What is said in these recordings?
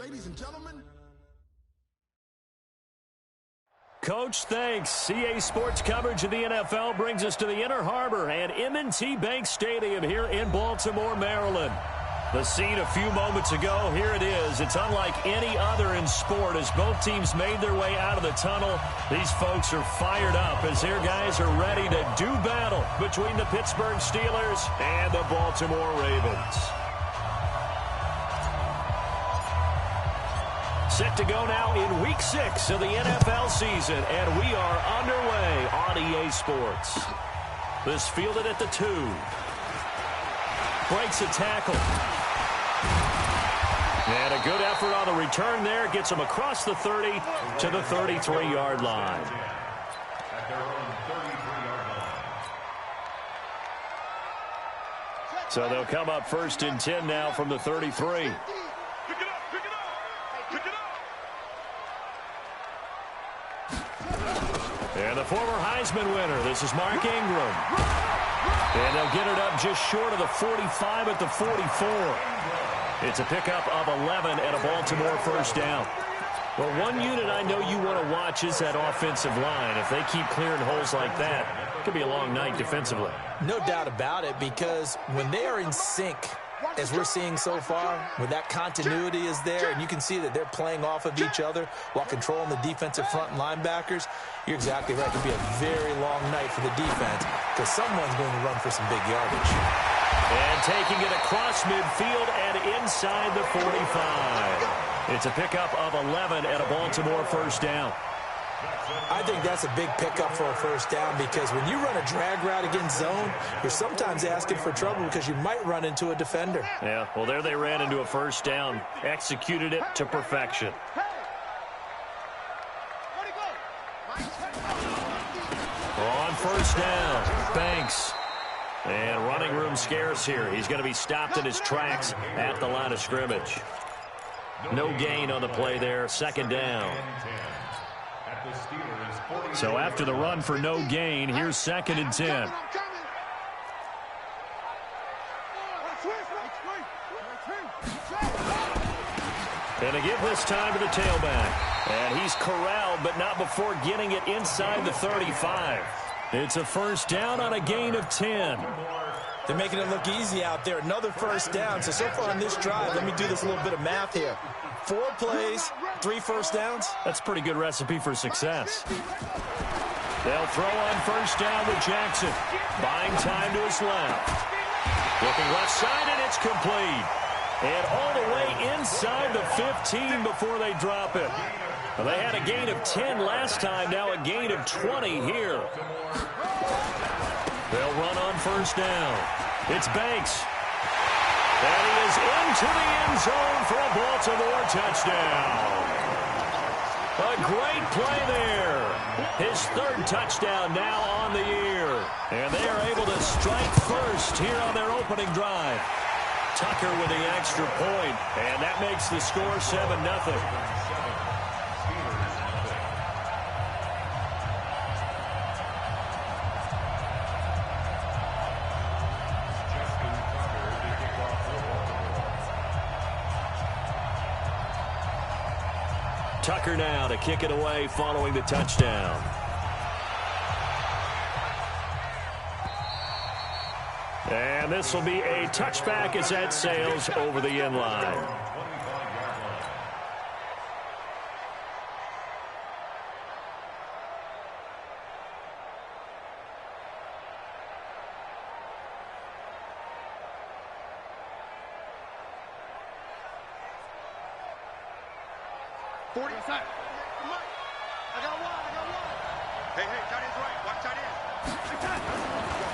ladies and gentlemen. Coach, thanks. CA Sports coverage of the NFL brings us to the Inner Harbor and M&T Bank Stadium here in Baltimore, Maryland. The scene a few moments ago, here it is. It's unlike any other in sport as both teams made their way out of the tunnel. These folks are fired up as their guys are ready to do battle between the Pittsburgh Steelers and the Baltimore Ravens. Set to go now in Week 6 of the NFL season, and we are underway on EA Sports. This fielded at the 2. Breaks a tackle. And a good effort on the return there. Gets him across the 30 to the 33-yard line. So they'll come up 1st and 10 now from the 33. And the former Heisman winner, this is Mark Ingram. And they'll get it up just short of the 45 at the 44. It's a pickup of 11 and a Baltimore first down. Well, one unit I know you want to watch is that offensive line. If they keep clearing holes like that, it could be a long night defensively. No doubt about it, because when they are in sync, as we're seeing so far, when that continuity is there, and you can see that they're playing off of each other while controlling the defensive front linebackers, you're exactly right. It could be a very long night for the defense because someone's going to run for some big yardage. And taking it across midfield and inside the 45. It's a pickup of 11 and a Baltimore first down. I think that's a big pickup for a first down because when you run a drag route against zone, you're sometimes asking for trouble because you might run into a defender. Yeah, well, there they ran into a first down. Executed it to perfection. On first down, Banks. And running room scarce here. He's going to be stopped in his tracks at the line of scrimmage. No gain on the play there. Second down. So after the run for no gain, here's 2nd and 10. And a give this time to the tailback. And he's corralled, but not before getting it inside the 35. It's a first down on a gain of 10. They're making it look easy out there. Another first down. So far on this drive, let me do this little bit of math here. 4 plays, 3 first downs. That's a pretty good recipe for success. They'll throw on first down with Jackson. Buying time to his left. Looking left side, and it's complete. And all the way inside the 15 before they drop it. Well, they had a gain of 10 last time, now a gain of 20 here. They'll run on first down. It's Banks. And he is into the end zone for a Baltimore touchdown. A great play there. His 3rd touchdown now on the year. And they are able to strike first here on their opening drive. Tucker with the extra point, and that makes the score 7-0. Tucker now to kick it away following the touchdown. And this will be a touchback as that sails over the end line.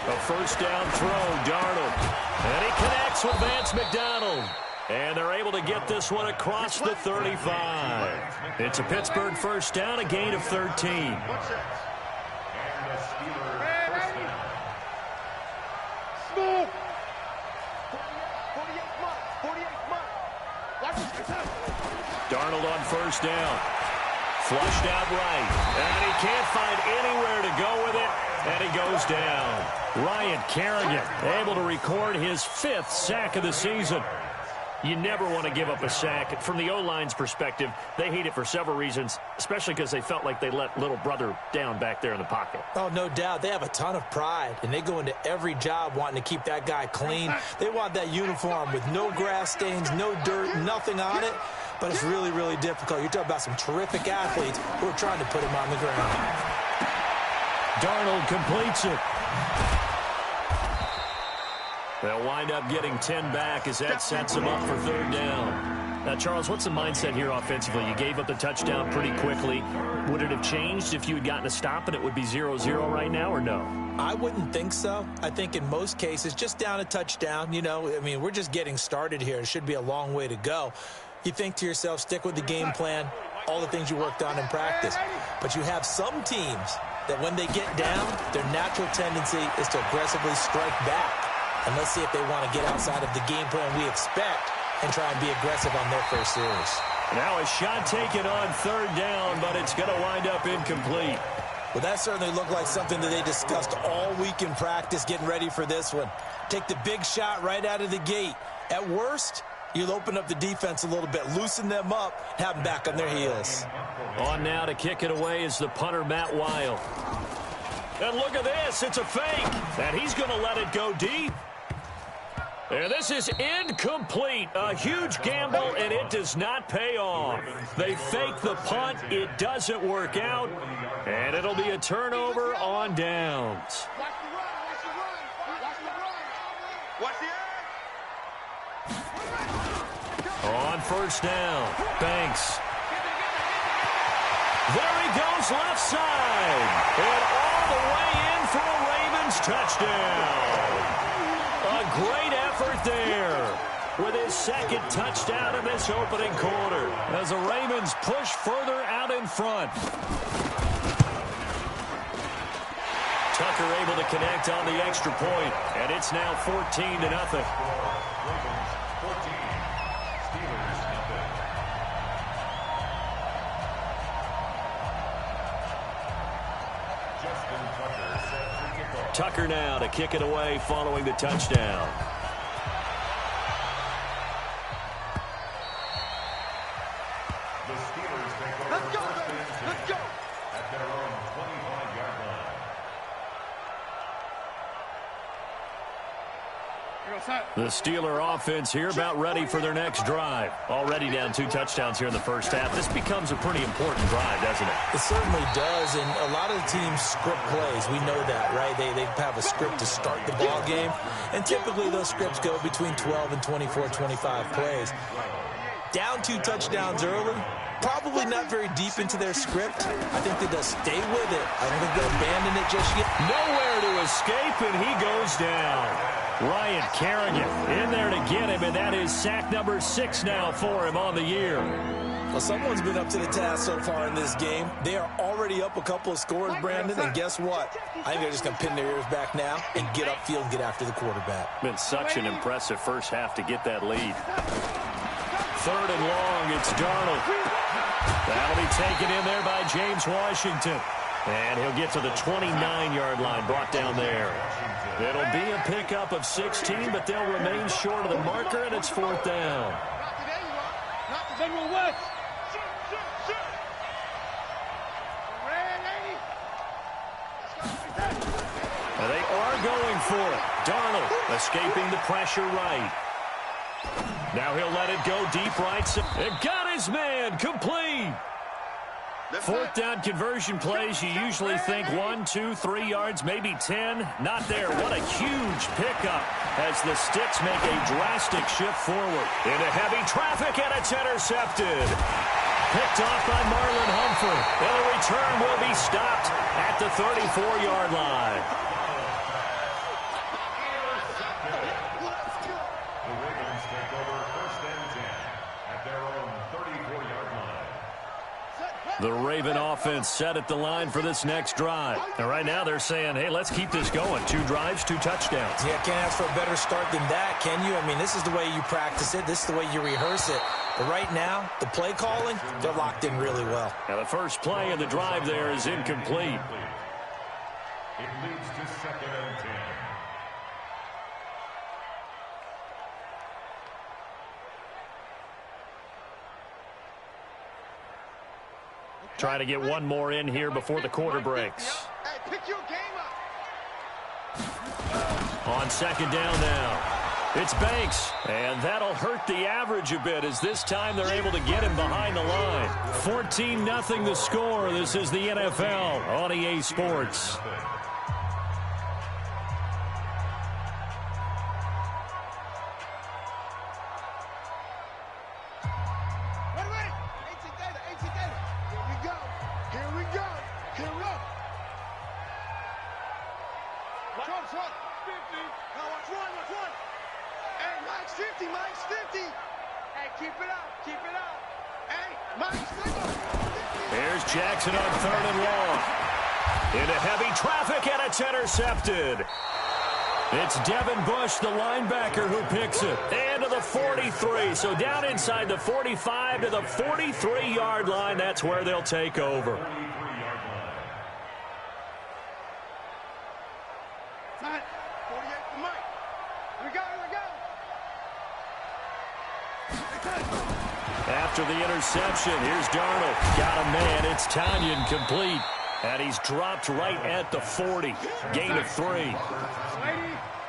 A first down throw, Darnold. And he connects with Vance McDonald. And they're able to get this one across the 35. It's a Pittsburgh first down, a gain of 13. Darnold on first down. Flushed out right. And he can't find anywhere to go with it. And he goes down. Ryan Kerrigan able to record his 5th sack of the season. You never want to give up a sack. From the O-line's perspective, they hate it for several reasons, especially because they felt like they let little brother down back there in the pocket. Oh, no doubt. They have a ton of pride, and they go into every job wanting to keep that guy clean. They want that uniform with no grass stains, no dirt, nothing on it. But it's really, really difficult. You're talking about some terrific athletes who are trying to put him on the ground. Darnold completes it. They'll wind up getting 10 back as that sets them up for third down. Now, Charles, what's the mindset here offensively? You gave up the touchdown pretty quickly. Would it have changed if you had gotten a stop and it would be 0-0 right now, or no? I wouldn't think so. I think in most cases, just down a touchdown, we're just getting started here. It should be a long way to go. You think to yourself, stick with the game plan, all the things you worked on in practice. But you have some teams that when they get down, their natural tendency is to aggressively strike back. And let's see if they want to get outside of the game plan we expect and try and be aggressive on their first series. Now a shot taken on third down, but it's going to wind up incomplete. Well, that certainly looked like something that they discussed all week in practice getting ready for this one. Take the big shot right out of the gate. At worst, you'll open up the defense a little bit, loosen them up, have them back on their heels. On now to kick it away is the punter, Matt Weil. And look at this, it's a fake. And he's going to let it go deep. And this is incomplete. A huge gamble, and it does not pay off. They fake the punt. It doesn't work out. And it'll be a turnover on downs. On first down, Banks. There he goes left side. And all the way in for a Ravens touchdown. A great effort there with his second touchdown in this opening quarter as the Ravens push further out in front. Tucker able to connect on the extra point, and it's now 14-0. Tucker now to kick it away following the touchdown. Let's go, let's go. At their own 25-yard line. The Steeler offense here about ready for their next drive. Already down 2 touchdowns here in the first half. This becomes a pretty important drive, doesn't it? It certainly does, and a lot of the teams script plays. We know that, right? They have a script to start the ball game, and typically those scripts go between 12 and 24, 25 plays. Down 2 touchdowns early, probably not very deep into their script. I think they just stay with it. I don't think they'll abandon it just yet. Nowhere to escape, and he goes down. Ryan Kerrigan in there to get him, and that is sack number 6 now for him on the year. Well, someone's been up to the task so far in this game. They are already up a couple of scores, Brandon, and guess what? I think they're just going to pin their ears back now and get upfield and get after the quarterback. Been such an impressive first half to get that lead. 3rd and long, it's Darnold. That'll be taken in there by James Washington. And he'll get to the 29-yard line, brought down there. It'll be a pickup of 16, but they'll remain short of the marker, and it's 4th down. And they are going for it. Darnold escaping the pressure right. Now he'll let it go deep right. It got his man complete. 4th down conversion plays, you usually think 1, 2, 3 yards, maybe 10. Not there. What a huge pickup as the Sticks make a drastic shift forward. Into heavy traffic, and it's intercepted. Picked off by Marlon Humphrey. And the return will be stopped at the 34-yard line. The Ravens take over 1st and 10 at their own 34-yard line. The Raven offense set at the line for this next drive. And right now they're saying, hey, let's keep this going. 2 drives, 2 touchdowns. Yeah, can't ask for a better start than that, can you? I mean, this is the way you practice it. This is the way you rehearse it. But right now, the play calling, they're locked in really well. Now the first play of the drive there is incomplete. It leads to 2nd and 10. Try to get one more in here before the quarter breaks. Hey, pick your game up. On second down now. It's Banks, and that'll hurt the average a bit as this time they're able to get him behind the line. 14-0 the score. This is the NFL on EA Sports. Here's Jackson on 3rd and long. Into heavy traffic, and it's intercepted. It's Devin Bush, the linebacker, who picks it. And to the 43. So down inside the 45 to the 43-yard line. That's where they'll take over. After the interception, here's Darnold. Got a man. It's Tanyan complete. And he's dropped right at the 40. Gain of 3.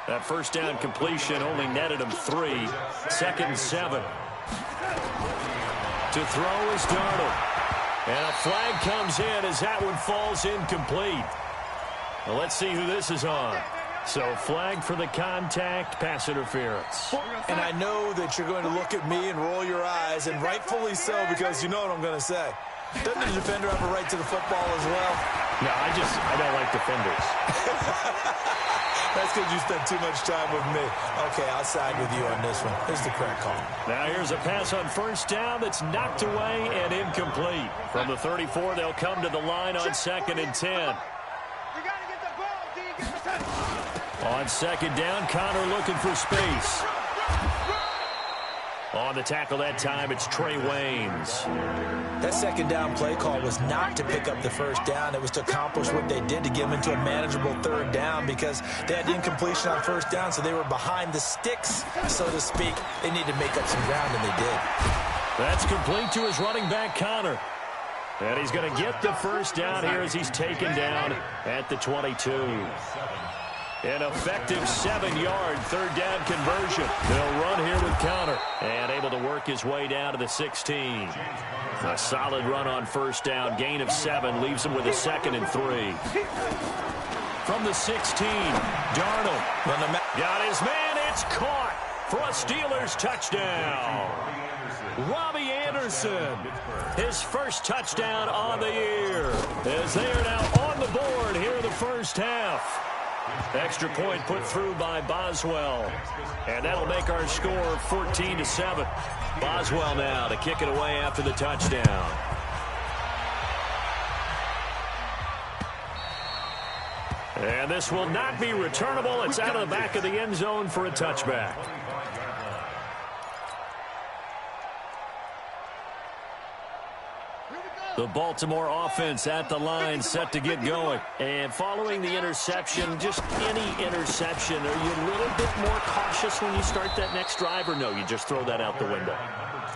That first down completion only netted him 3. 2nd and 7. To throw is Darnold. And a flag comes in as that one falls incomplete. Well, let's see who this is on. So flag for the contact, pass interference. And I know that you're going to look at me and roll your eyes, and rightfully so, because you know what I'm going to say. Doesn't the defender have a right to the football as well? No, I don't like defenders. That's because you spent too much time with me. Okay, I'll side with you on this one. Here's the correct call. Now here's a pass on first down that's knocked away and incomplete. From the 34, they'll come to the line on 2nd and 10. On second down, Connor looking for space. On the tackle that time, it's Trey Waynes. That second down play call was not to pick up the first down. It was to accomplish what they did, to get them into a manageable 3rd down, because they had incompletion on first down, so they were behind the sticks, so to speak. They needed to make up some ground, and they did. That's complete to his running back, Connor. And he's going to get the first down here as he's taken down at the 22. An effective 7-yard 3rd down conversion. They'll run here with Connor. And able to work his way down to the 16. A solid run on first down. Gain of 7 leaves him with a 2nd and 3. From the 16, Darnold. Got his man. It's caught for a Steelers touchdown. Robbie Anderson, his first touchdown on the year, as they are now on the board here in the first half. Extra point put through by Boswell, and that'll make our score 14-7. Boswell now to kick it away after the touchdown. And this will not be returnable. It's out of the back of the end zone for a touchback. The Baltimore offense at the line, set to get going. And following the interception, just any interception, are you a little bit more cautious when you start that next drive, or no, you just throw that out the window?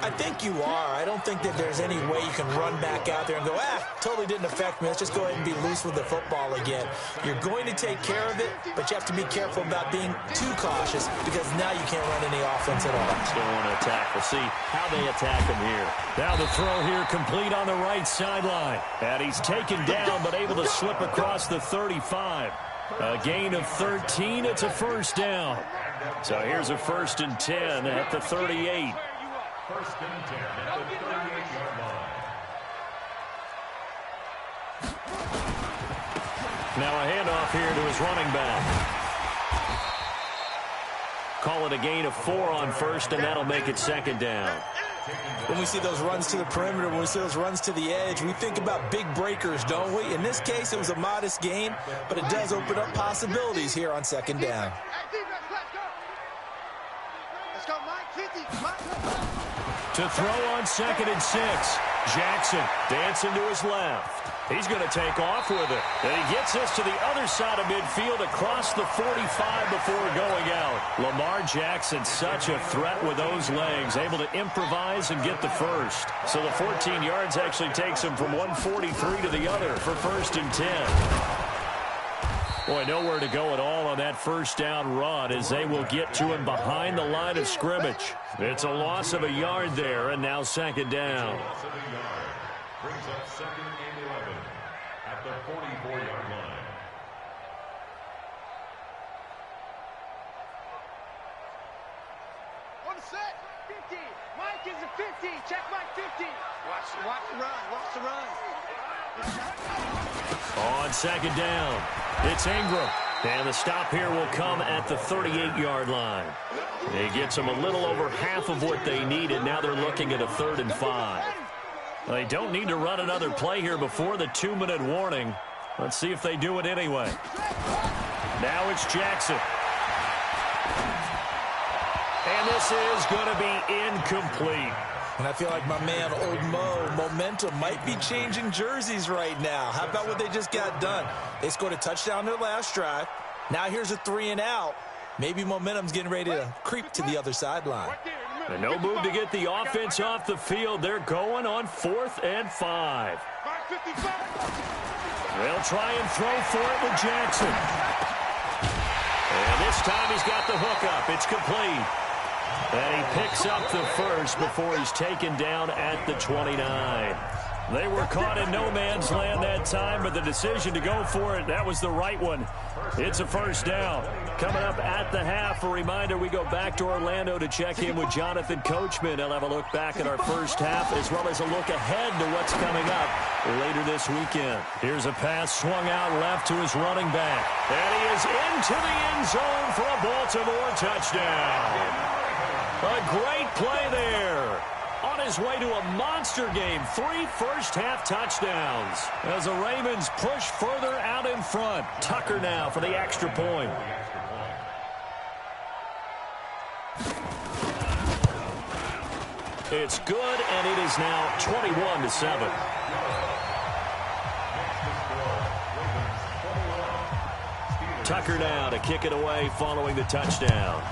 I think you are. I don't think that there's any way you can run back out there and go, totally didn't affect me. Let's just go ahead and be loose with the football again. You're going to take care of it, but you have to be careful about being too cautious, because now you can't run any offense at all. Still want to attack. We'll see how they attack him here. Now the throw here complete on the right sideline. And he's taken down, but able to slip across the 35. A gain of 13. It's a first down. So here's a 1st and 10 at the 38. 1st and 10 at the 38-yard line. Now a handoff here to his running back. Call it a gain of 4 on first, and that'll make it 2nd down. When we see those runs to the perimeter, when we see those runs to the edge, we think about big breakers, don't we? In this case, it was a modest gain, but it does open up possibilities here on 2nd down. To throw on 2nd and 6. Jackson dancing to his left. He's going to take off with it. And he gets this to the other side of midfield across the 45 before going out. Lamar Jackson, such a threat with those legs, able to improvise and get the first. So the 14 yards actually takes him from 143 to the other for 1st and 10. Boy, nowhere to go at all on that first down run as they will get to him behind the line of scrimmage. It's a loss of a yard there, and now 2nd down. Loss of a yard. Brings up 2nd and 11 at the 44-yard line. On the set, 50. Mike is a 50. Check Mike 50. Watch the run. Watch the run. On 2nd down, it's Ingram. And the stop here will come at the 38-yard line. It gets them a little over half of what they needed. Now they're looking at a 3rd and 5. They don't need to run another play here before the 2-minute warning. Let's see if they do it anyway. Now it's Jackson. And this is going to be incomplete. And I feel like my man, Old Mo, momentum might be changing jerseys right now. How about what they just got done? They scored a touchdown their last drive. Now here's a 3 and out. Maybe momentum's getting ready to creep to the other sideline. And no move to get the offense off the field. They're going on 4th and 5. They'll try and throw for it with Jackson. And this time he's got the hook up. It's complete. And he picks up the first before he's taken down at the 29. They were caught in no man's land that time, but the decision to go for it, that was the right one. It's a 1st down. Coming up at the half, a reminder, we go back to Orlando to check in with Jonathan Coachman. He'll have a look back at our first half as well as a look ahead to what's coming up later this weekend. Here's a pass swung out left to his running back. And he is into the end zone for a Baltimore touchdown. A great play there. On his way to a monster game, 3 first-half touchdowns. As the Ravens push further out in front. Tucker now for the extra point. It's good, and it is now 21-7. Tucker now to kick it away following the touchdown.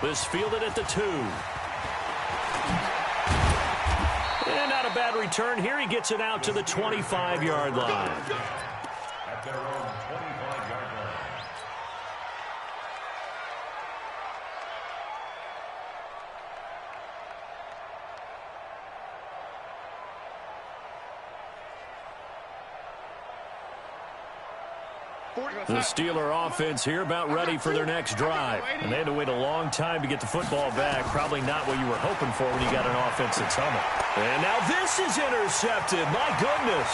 This fielded at the 2. And not a bad return here. He gets it out to the 25-yard line. At their own 25-yard line. The Steeler offense here about ready for their next drive. And they had to wait a long time to get the football back. Probably not what you were hoping for when you got an offense that's humming. And now this is intercepted. My goodness.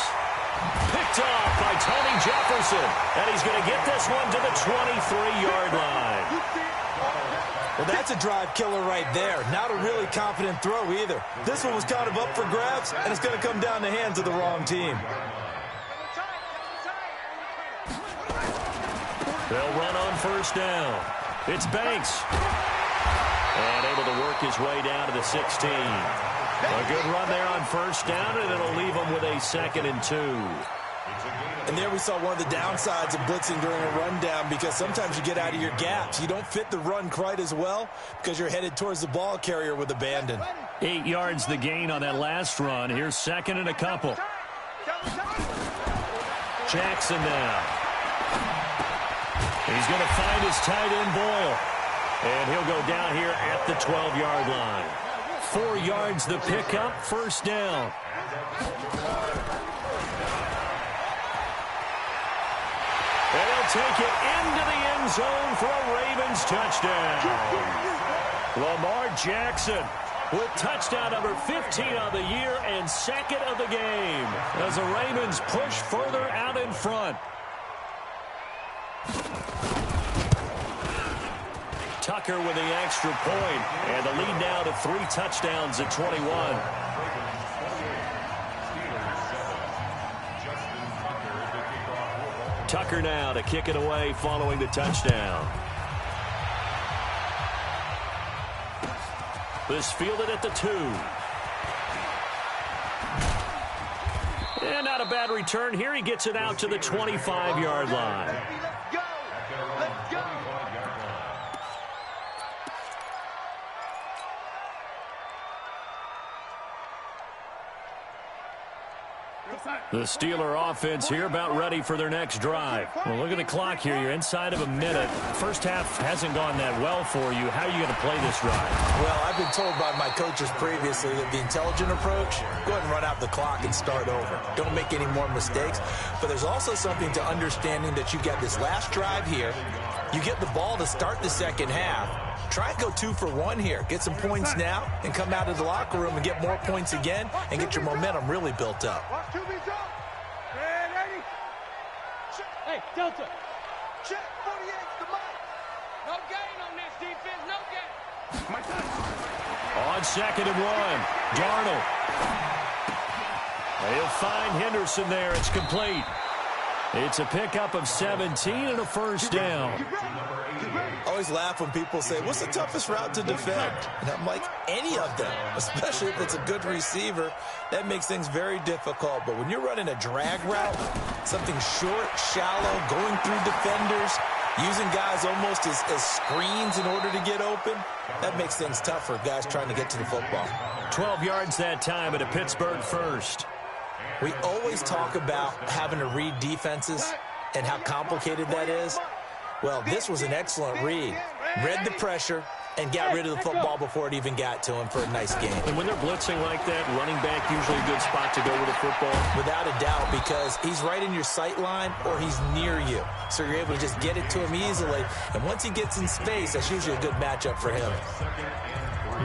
Picked off by Tony Jefferson. And he's going to get this one to the 23-yard line. Well, that's a drive killer right there. Not a really confident throw either. This one was kind of up for grabs, and it's going to come down the hands of the wrong team. They'll run on 1st down. It's Banks. And able to work his way down to the 16. A good run there on 1st down, and it'll leave him with a 2nd and 2. And there we saw one of the downsides of blitzing during a rundown, because sometimes you get out of your gaps. You don't fit the run quite as well because you're headed towards the ball carrier with abandon. 8 yards the gain on that last run. Here's 2nd and a couple. Jackson now. He's going to find his tight end, Boyle. And he'll go down here at the 12-yard line. 4 yards the pickup, 1st down. And he'll take it into the end zone for a Ravens touchdown. Lamar Jackson with touchdown number 15 of the year and 2nd of the game as the Ravens push further out in front. Tucker with the extra point, and the lead now to 3 touchdowns at 21. Tucker now to kick it away following the touchdown. This fielded at the 2. And not a bad return here. He gets it out to the 25-yard line. Let's go. Let's go. The Steeler offense here about ready for their next drive. Well, look at the clock here. You're inside of a minute. First half hasn't gone that well for you. How are you going to play this drive? Well, I've been told by my coaches previously that the intelligent approach, go ahead and run out the clock and start over. Don't make any more mistakes. But there's also something to understanding that you got this last drive here. You get the ball to start the second half. Try and go 2 for 1 here. Get some points now and come out of the locker room and get more points again and get your momentum really built up. Hey, Delta. Check 48, come on. No gain on this defense, no gain. On 2nd and 1, Darnold. He'll find Henderson there. It's complete. It's a pickup of 17 and a first down. I always laugh when people say, what's the toughest route to defend? And I'm like, any of them, especially if it's a good receiver. That makes things very difficult. But when you're running a drag route, something short, shallow, going through defenders, using guys almost as screens in order to get open, that makes things tough for guys trying to get to the football. 12 yards that time at a Pittsburgh first. We always talk about having to read defenses and how complicated that is. Well, this was an excellent read. Read the pressure and got rid of the football before it even got to him for a nice game. And when they're blitzing like that, running back usually a good spot to go with the football? Without a doubt, because he's right in your sight line or he's near you. So you're able to just get it to him easily. And once he gets in space, that's usually a good matchup for him.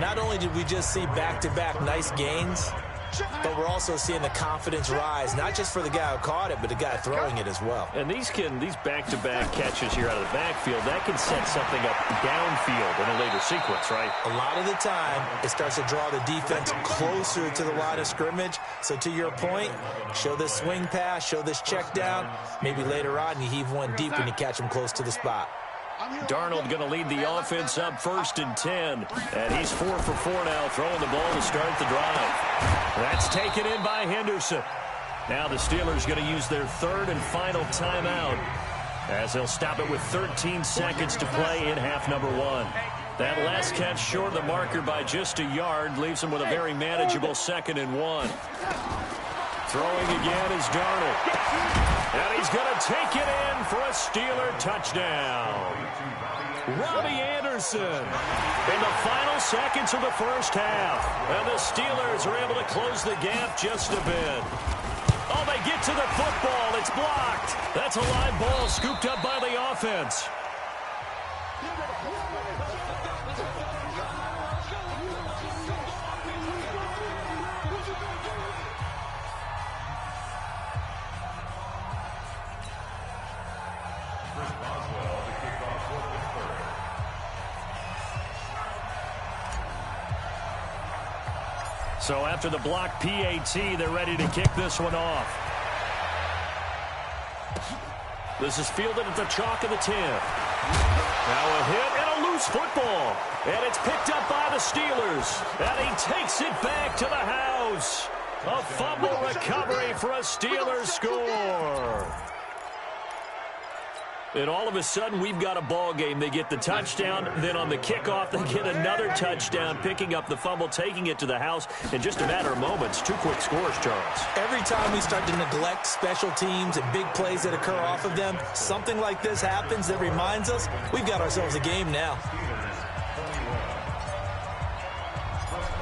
Not only did we just see back-to-back nice gains, but we're also seeing the confidence rise, not just for the guy who caught it, but the guy throwing it as well. And these back-to-back catches here out of the backfield, that can set something up downfield in a later sequence, right? A lot of the time, it starts to draw the defense closer to the line of scrimmage. So to your point, show this swing pass, show this check down. Maybe later on, you heave one deep and you catch him close to the spot. Darnold going to lead the offense up 1st and 10. And he's 4 for 4 now, throwing the ball to start the drive. That's taken in by Henderson. Now the Steelers going to use their 3rd and final timeout, as they'll stop it with 13 seconds to play in half number 1. That last catch short of the marker by just a yard leaves him with a very manageable 2nd and 1. Throwing again is Darnold. And he's going to take it in for a Steeler touchdown. Robbie Anderson in the final seconds of the first half. And the Steelers are able to close the gap just a bit. Oh, they get to the football. It's blocked. That's a live ball scooped up by the offense. So after the block PAT, they're ready to kick this one off. This is fielded at the chalk of the 10. Now a hit and a loose football. And it's picked up by the Steelers. And he takes it back to the house. A fumble recovery for a Steelers score. And all of a sudden, we've got a ball game. They get the touchdown. Then on the kickoff, they get another touchdown, picking up the fumble, taking it to the house in just a matter of moments. 2 quick scores, Charles. Every time we start to neglect special teams and big plays that occur off of them, something like this happens that reminds us we've got ourselves a game now.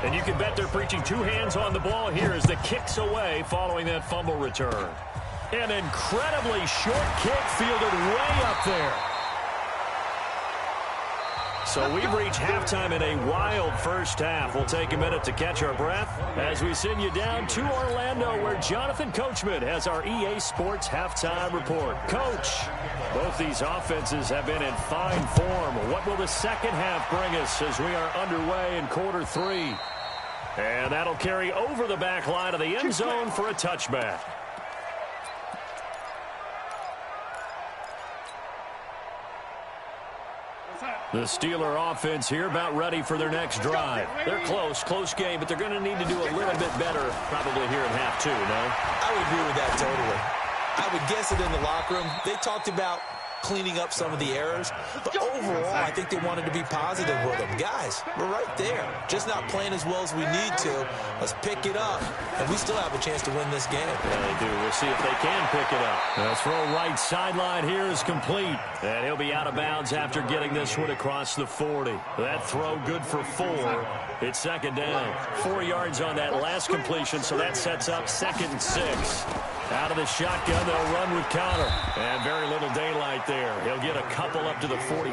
And you can bet they're preaching 2 hands on the ball here as the kick's away following that fumble return. An incredibly short kick fielded way up there. So we've reached halftime in a wild first half. We'll take a minute to catch our breath as we send you down to Orlando, where Jonathan Coachman has our EA Sports halftime report. Coach, both these offenses have been in fine form. What will the second half bring us as we are underway in quarter 3? And that'll carry over the back line of the end zone for a touchback. The Steeler offense here about ready for their next drive. They're close game, but they're going to need to do a little bit better probably here in half two, no? I would agree with that totally. I would guess it in the locker room. They talked about cleaning up some of the errors, but overall, I think they wanted to be positive with them. Guys, we're right there. Just not playing as well as we need to. Let's pick it up, and we still have a chance to win this game. Yeah, they do. We'll see if they can pick it up. The throw right sideline here is complete, and he'll be out of bounds after getting this one across the 40. That throw good for 4. It's second down. 4 yards on that last completion, so that sets up 2nd and 6. Out of the shotgun, they'll run with Connor. And very little daylight there. He'll get a couple up to the 44.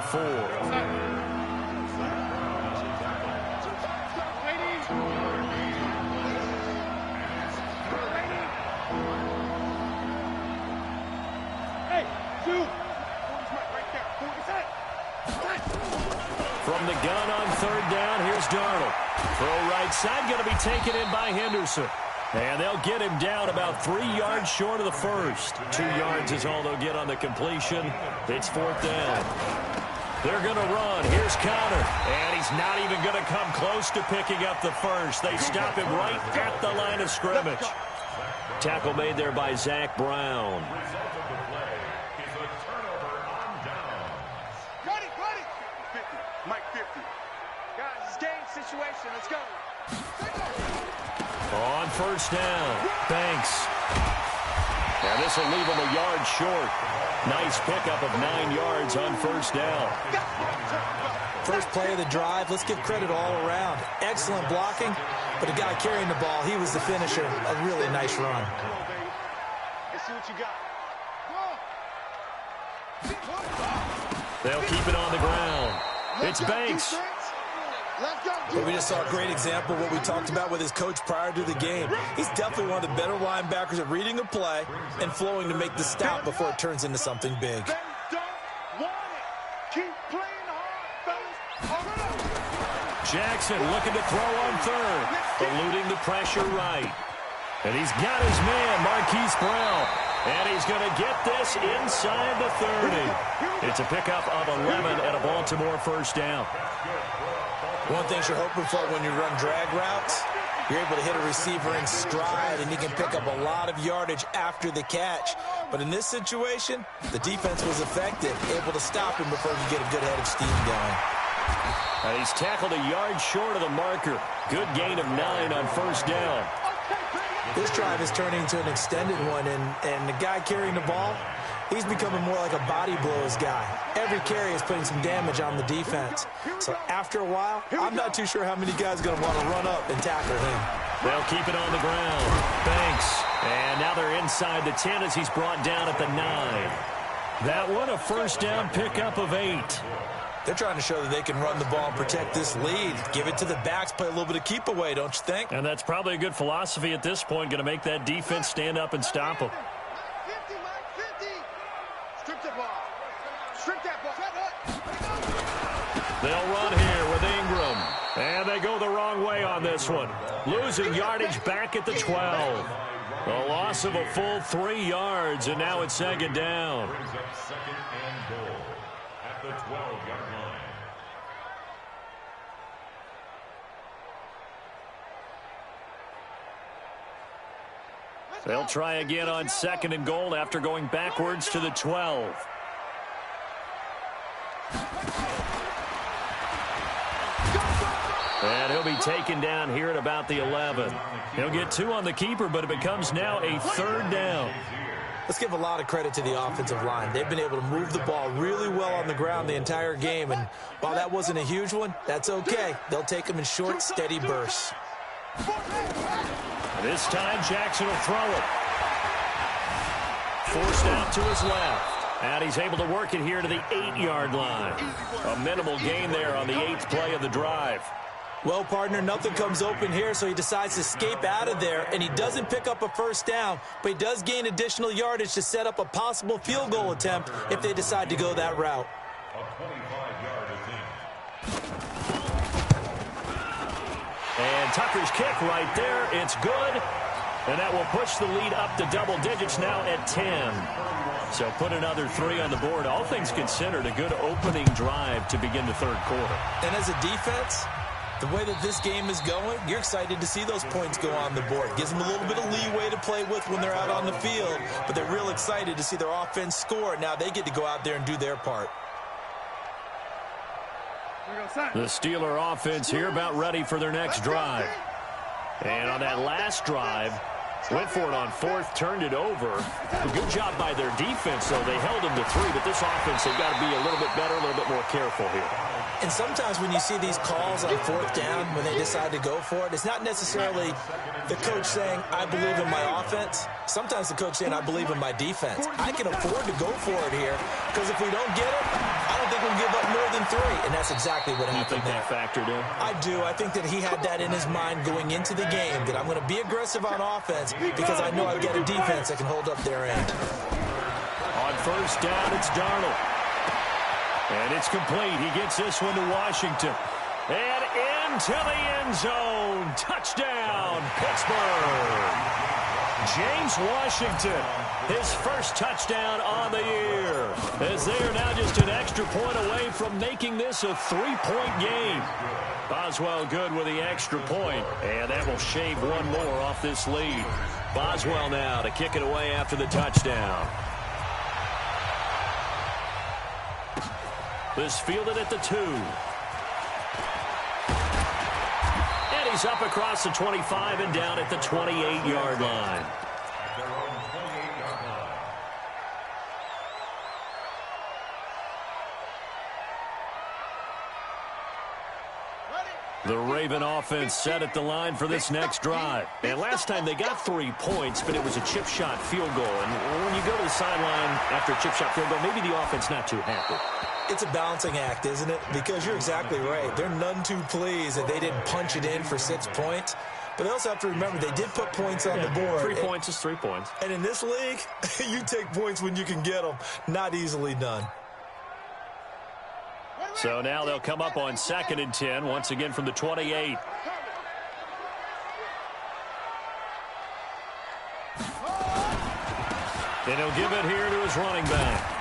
From the gun on 3rd down, here's Darnold. Throw right side, going to be taken in by Henderson. And they'll get him down about 3 yards short of the first. 2 yards is all they'll get on the completion. It's 4th down. They're going to run. Here's Connor. And he's not even going to come close to picking up the first. They stop him right at the line of scrimmage. Tackle made there by Zach Brown. Result of the play is a turnover on downs. Ready. 50. Mike 50. Guys, it's game situation. Let's go. On 1st down, Banks. And this will leave him a yard short. Nice pickup of 9 yards on 1st down. First play of the drive, let's give credit all around. Excellent blocking, but the guy carrying the ball, he was the finisher. A really nice run. Let's see what you got. They'll keep it on the ground. It's Banks. But we just saw a great example of what we talked about with his coach prior to the game. He's definitely one of the better linebackers at reading a play and flowing to make the stop before it turns into something big. They don't want it. Keep playing hard, fellas. Jackson looking to throw on 3rd. Eluding the pressure right. And he's got his man, Marquise Brown. And he's going to get this inside the 30. It's a pickup of 11 and a Baltimore 1st down. One thing you're hoping for when you run drag routes, you're able to hit a receiver in stride, and you can pick up a lot of yardage after the catch. But in this situation, the defense was effective, able to stop him before he could get a good head of steam going. And he's tackled a yard short of the marker. Good gain of 9 on 1st down. This drive is turning into an extended one, and the guy carrying the ball, he's becoming more like a body blows guy. Every carry is putting some damage on the defense. So after a while, I'm not too sure how many guys are going to want to run up and tackle him. They'll keep it on the ground. Banks. And now they're inside the 10 as he's brought down at the 9. That one, a 1st down pickup of 8. They're trying to show that they can run the ball and protect this lead. Give it to the backs, play a little bit of keep away, don't you think? And that's probably a good philosophy at this point, going to make that defense stand up and stop them. 50, Mike, 50. Strip that ball. Strip that ball. They'll run here with Ingram. And they go the wrong way on this one. Losing yardage back at the 12. A loss of a full 3 yards, and now it's 2nd down. Brings up 2nd and goal at the 12-yard line. They'll try again on 2nd and goal after going backwards to the 12. And he'll be taken down here at about the 11. He'll get 2 on the keeper, but it becomes now a 3rd down. Let's give a lot of credit to the offensive line. They've been able to move the ball really well on the ground the entire game, and while that wasn't a huge one, that's okay. They'll take them in short, steady bursts. This time, Jackson will throw it. Forced out to his left. And he's able to work it here to the 8-yard line. A minimal gain there on the 8th play of the drive. Well, partner, nothing comes open here, so he decides to escape out of there, and he doesn't pick up a 1st down, but he does gain additional yardage to set up a possible field goal attempt if they decide to go that route. A 25-yard attempt. And Tucker's kick right there. It's good. And that will push the lead up to double digits now at 10. So put another 3 on the board. All things considered, a good opening drive to begin the third quarter. And as a defense, the way that this game is going, you're excited to see those points go on the board. Gives them a little bit of leeway to play with when they're out on the field, but they're real excited to see their offense score. Now they get to go out there and do their part. The Steeler offense here about ready for their next drive. And on that last drive, went for it on fourth, turned it over. A good job by their defense, though. They held them to 3, but this offense, they've got to be a little bit better, a little bit more careful here. And sometimes when you see these calls on fourth down, when they decide to go for it, it's not necessarily the coach saying, I believe in my offense. Sometimes the coach saying, I believe in my defense. I can afford to go for it here, because if we don't get it, I don't think we'll give up more than 3. And that's exactly what happened there. You think that factored in? I do. I think that he had that in his mind going into the game, that I'm going to be aggressive on offense because I know I've got a defense that can hold up their end. On first down, it's Darnold. And it's complete. He gets this one to Washington. And into the end zone. Touchdown, Pittsburgh. James Washington, his first touchdown on the year. As they are now just an extra point away from making this a 3-point game. Boswell good with the extra point. And that will shave one more off this lead. Boswell now to kick it away after the touchdown. This fielded at the 2. And he's up across the 25 and down at the 28-yard line. The Raven offense set at the line for this next drive. And last time they got 3 points, but it was a chip shot field goal. And when you go to the sideline after a chip shot field goal, maybe the offense not too happy. It's a balancing act, isn't it? Because you're exactly right. They're none too pleased that they didn't punch it in for 6 points. But they also have to remember they did put points on the board. 3 points is 3 points. And in this league, you take points when you can get them. Not easily done. So now they'll come up on 2nd and 10, once again from the 28. And he'll give it here to his running back.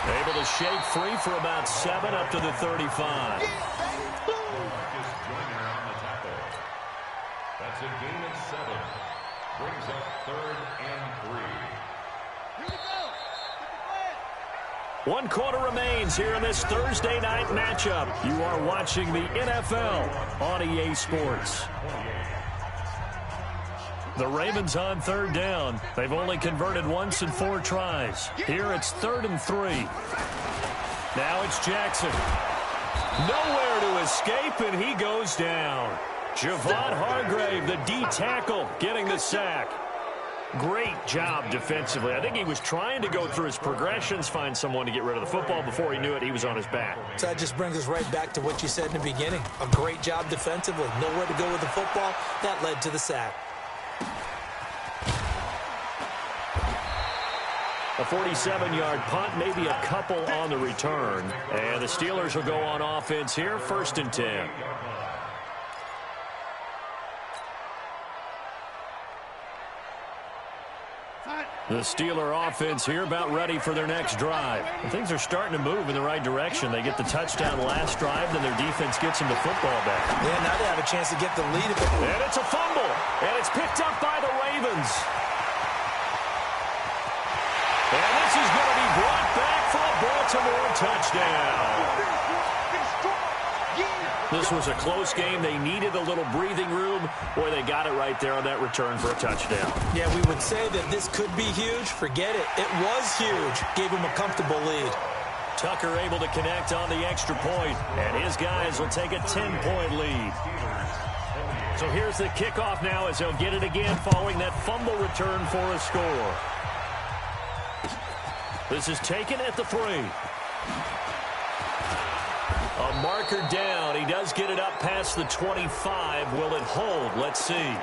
Able to shake free for about 7 up to the 35. That's a gain of 7. Brings up 3rd and 3. 1 quarter remains here in this Thursday night matchup. You are watching the NFL on EA Sports. The Ravens on 3rd down. They've only converted once in 4 tries. Here it's 3rd and 3. Now it's Jackson. Nowhere to escape, and he goes down. Javon Hargrave, the D tackle, getting the sack. Great job defensively. I think he was trying to go through his progressions, find someone to get rid of the football. Before he knew it, he was on his back. So that just brings us right back to what you said in the beginning. A great job defensively. Nowhere to go with the football. That led to the sack. A 47-yard punt, maybe a couple on the return. And the Steelers will go on offense here, 1st and 10. The Steeler offense here about ready for their next drive. And things are starting to move in the right direction. They get the touchdown last drive, then their defense gets them the football back. Yeah, now they have a chance to get the lead. And it's a fumble, and it's picked up by the Ravens. And this is going to be brought back for a Baltimore touchdown. This was a close game. They needed a little breathing room. Boy, they got it right there on that return for a touchdown. Yeah, we would say that this could be huge. Forget it. It was huge. Gave him a comfortable lead. Tucker able to connect on the extra point, and his guys will take a 10-point lead. So here's the kickoff now as they'll get it again following that fumble return for a score. This is taken at the 3. A marker down. He does get it up past the 25. Will it hold? Let's see.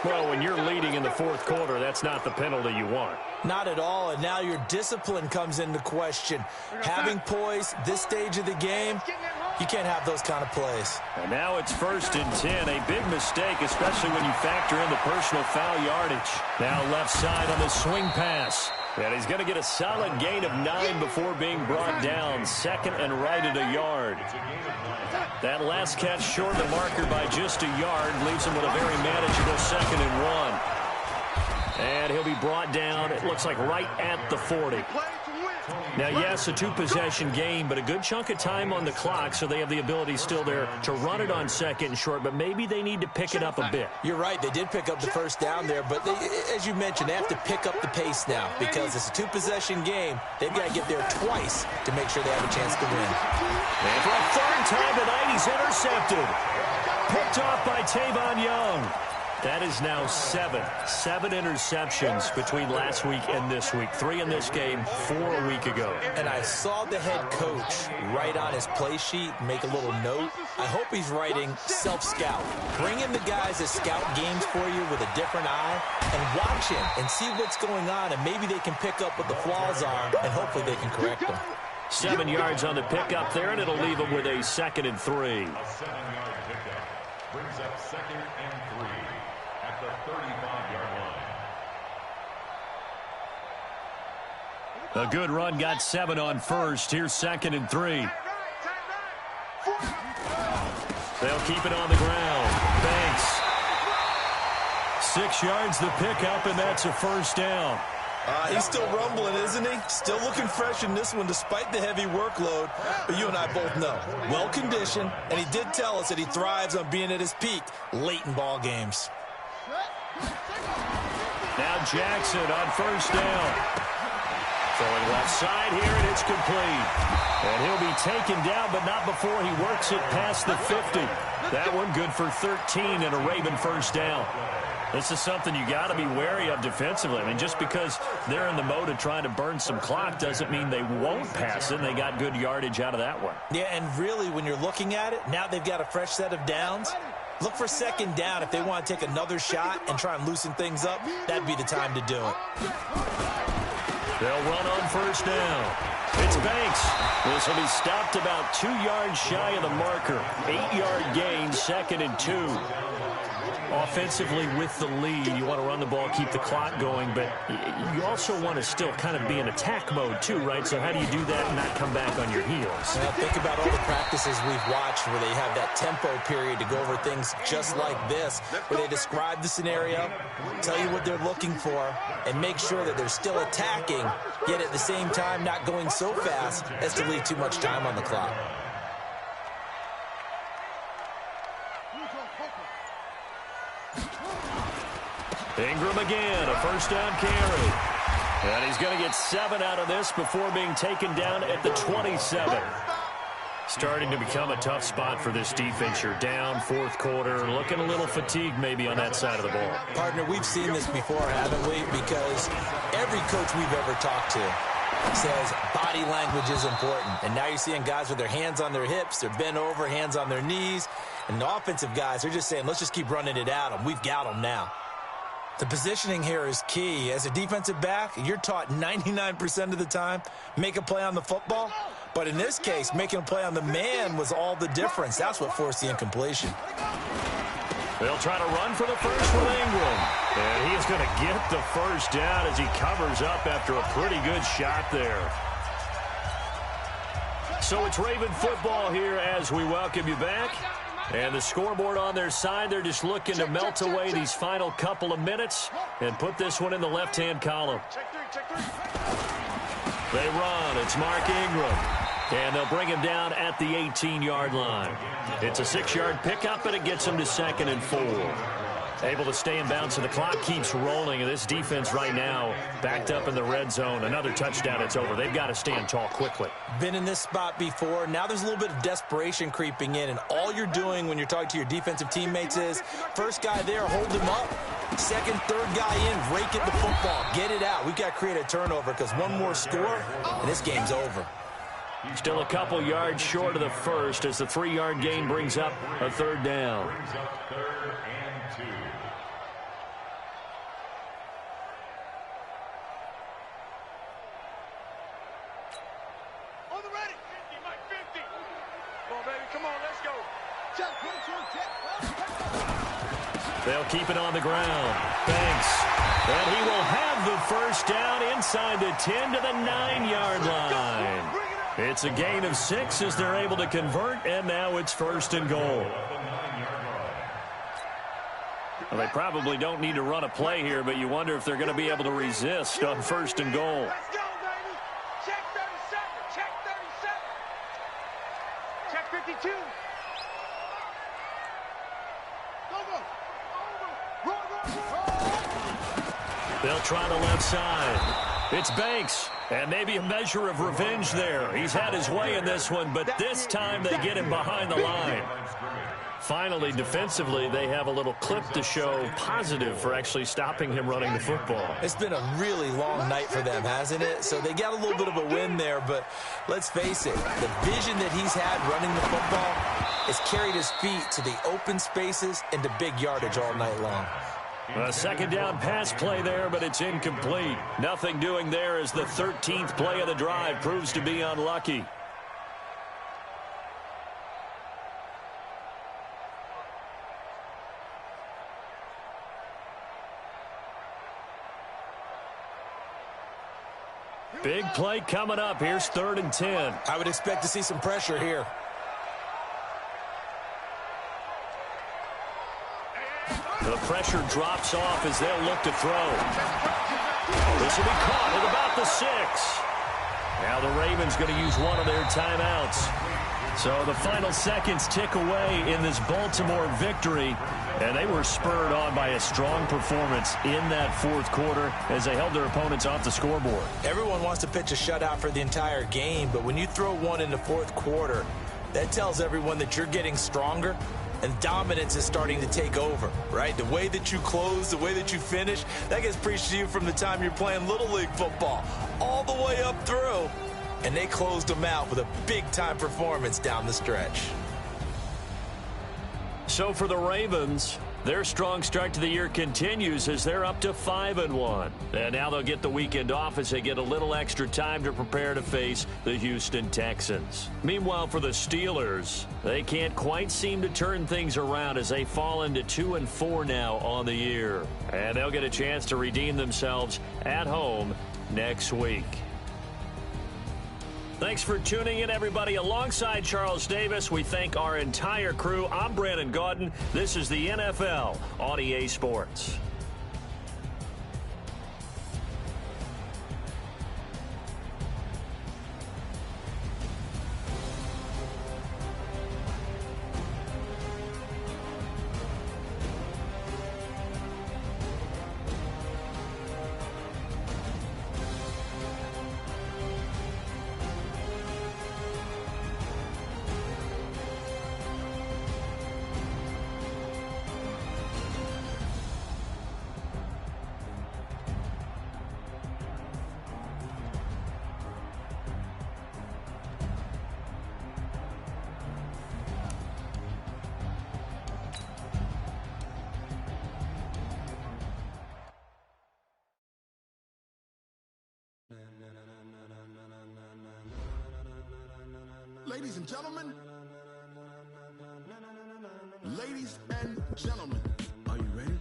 Well, when you're leading in the 4th quarter, that's not the penalty you want. Not at all, and now your discipline comes into question. Having poise this stage of the game, You can't have those kind of plays. And now it's 1st and 10. A big mistake, especially when you factor in the personal foul yardage. Now left side on the swing pass. And he's going to get a solid gain of 9 before being brought down. 2nd and right at a yard. That last catch short of the marker by just a yard leaves him with a very manageable 2nd and 1. And he'll be brought down, it looks like, right at the 40. Now, yes, a 2-possession game, but a good chunk of time on the clock, so they have the ability still there to run it on 2nd and short, but maybe they need to pick it up a bit. You're right. They did pick up the first down there, but as you mentioned, they have to pick up the pace now because it's a 2-possession game. They've got to get there twice to make sure they have a chance to win. And for a 3rd time tonight, he's intercepted. Picked off by Tavon Young. That is now 7 interceptions between last week and this week. 3 in this game, 4 a week ago. And I saw the head coach write on his play sheet, make a little note. I hope he's writing self-scout. Bring in the guys that scout games for you with a different eye and watch him and see what's going on, and maybe they can pick up what the flaws are, and hopefully they can correct them. 7 yards on the pickup there, and it'll leave them with a 2nd and 3. A 7-yard pickup brings up 2nd and 3 at the 35-yard line. A good run got 7 on 1st. Here's 2nd and 3. They'll keep it on the ground. Banks. 6 yards the pickup, and that's a 1st down. He's still rumbling, isn't he? Still looking fresh in this one despite the heavy workload. But you and I both know, well-conditioned, and he did tell us that he thrives on being at his peak late in ball games. Now Jackson on 1st down. Throwing left side here, and it's complete. And he'll be taken down, but not before he works it past the 50. That one good for 13 and a Raven 1st down. This is something you got to be wary of defensively. I mean, just because they're in the mode of trying to burn some clock doesn't mean they won't pass it. They got good yardage out of that one. Yeah, and really, when you're looking at it, now they've got a fresh set of downs. Look for 2nd down if they want to take another shot and try and loosen things up. That'd be the time to do it. They'll run on 1st down. It's Banks. This will be stopped about 2 yards shy of the marker. 8-yard gain, 2nd and 2. Offensively with the lead, you want to run the ball, keep the clock going, but you also want to still kind of be in attack mode too, right? So how do you do that and not come back on your heels? Now think about all the practices we've watched where they have that tempo period to go over things just like this, where they describe the scenario, tell you what they're looking for, and make sure that they're still attacking, yet at the same time not going so fast as to leave too much time on the clock. Ingram again, a 1st down carry. And he's going to get 7 out of this before being taken down at the 27. Starting to become a tough spot for this defense. You're down 4th quarter, looking a little fatigued maybe on that side of the ball. Partner, we've seen this before, haven't we? Because every coach we've ever talked to says body language is important. And now you're seeing guys with their hands on their hips, they're bent over, hands on their knees. And the offensive guys, they're just saying, let's just keep running it at them. We've got them now. The positioning here is key. As a defensive back, you're taught 99% of the time, make a play on the football. But in this case, making a play on the man was all the difference. That's what forced the incompletion. They'll try to run for the first with Ingram. And he is going to get the 1st down as he covers up after a pretty good shot there. So it's Raven football here as we welcome you back. And the scoreboard on their side, they're just looking to melt away these final couple of minutes and put this one in the left-hand column. They run. It's Mark Ingram. And they'll bring him down at the 18-yard line. It's a 6-yard pickup, and it gets him to 2nd and 4. Able to stay in bounds, and the clock keeps rolling. And this defense right now backed up in the red zone. Another touchdown, it's over. They've got to stand tall quickly. Been in this spot before. Now there's a little bit of desperation creeping in, and all you're doing when you're talking to your defensive teammates is, first guy there, hold him up. Second, third guy in, rake at the football. Get it out. We've got to create a turnover because one more score, and this game's over. Still a couple yards short of the first as the 3-yard gain brings up a 3rd down. Brings up 3rd and 2. On the ready. 50, Mike, 50. Come on, baby. Come on, let's go. Check, 1, 2, check. They'll keep it on the ground. Banks. And he will have the first down inside the 10 to the 9-yard line. It's a gain of 6 as they're able to convert, and now it's 1st and goal. Well, they probably don't need to run a play here, but you wonder if they're going to be able to resist on 1st and goal. Let's go, baby. Check 37. Check 37. Check 52. They'll try the left side. It's Banks, and maybe a measure of revenge there. He's had his way in this one, but this time they get him behind the line. Finally, defensively, they have a little clip to show positive for actually stopping him running the football. It's been a really long night for them, hasn't it? So they got a little bit of a win there, but let's face it, the vision that he's had running the football has carried his feet to the open spaces and to big yardage all night long. A second down pass play there, but it's incomplete. Nothing doing there as the 13th play of the drive proves to be unlucky. Big play coming up. Here's 3rd and 10. I would expect to see some pressure here. The pressure drops off as they'll look to throw. This will be caught at about the 6. Now the Ravens going to use one of their timeouts. So the final seconds tick away in this Baltimore victory. And they were spurred on by a strong performance in that 4th quarter as they held their opponents off the scoreboard. Everyone wants to pitch a shutout for the entire game, but when you throw one in the 4th quarter, that tells everyone that you're getting stronger and dominance is starting to take over, right? The way that you close, the way that you finish, that gets preached to you from the time you're playing Little League football all the way up through. And they closed them out with a big-time performance down the stretch. So for the Ravens, their strong start to the year continues as they're up to 5-1. And now they'll get the weekend off as they get a little extra time to prepare to face the Houston Texans. Meanwhile, for the Steelers, they can't quite seem to turn things around as they fall into 2-4 now on the year. And they'll get a chance to redeem themselves at home next week. Thanks for tuning in, everybody. Alongside Charles Davis, we thank our entire crew. I'm Brandon Gaudin. This is the NFL on EA Sports. Ladies and gentlemen, are you ready?